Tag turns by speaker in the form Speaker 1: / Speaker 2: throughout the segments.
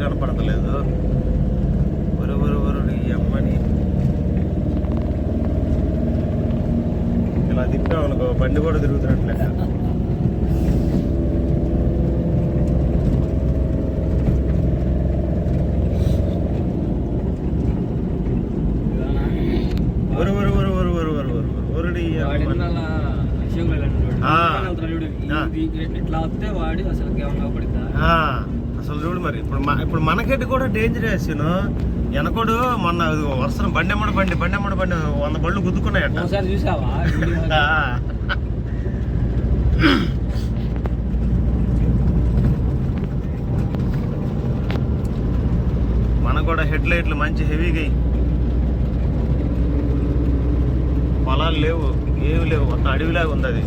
Speaker 1: కనపడతలేదు. ఒరు ఈ అమ్మని ఇలా తిప్పామనుకో బండి కూడా తిరుగుతున్నట్లే. అసలు చూడు మరి ఇప్పుడు మనకెట్టి కూడా డేంజరస్. వెనకోడు మొన్న వరుసన బండెమ్మడి బండి 100 బళ్ళు గుద్దుకున్నాయట.
Speaker 2: చూసావా?
Speaker 1: మనకు కూడా హెడ్ లైట్లు మంచి హెవీగా. పొలాలు లేవు, ఏమి లేవు, మొత్తం అడవిలాగా ఉంది. అది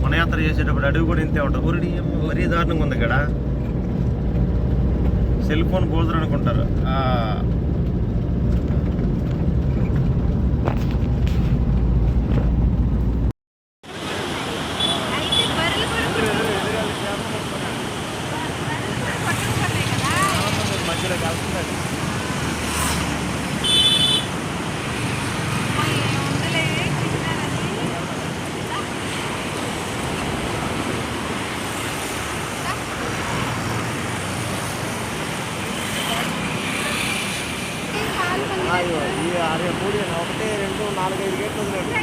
Speaker 1: వనయాత్ర చేసేటప్పుడు అడవి కూడా ఇంతే ఉంటుంది. ఊరిడి మరీ దారుణంగా ఉంది ఇక్కడ. సెల్ ఫోన్ పోదురు అనుకుంటారు. మధ్యలో కలుస్తుంది. ఈ 6 3 1 2 4 5 గేట్లు వదిలేండి.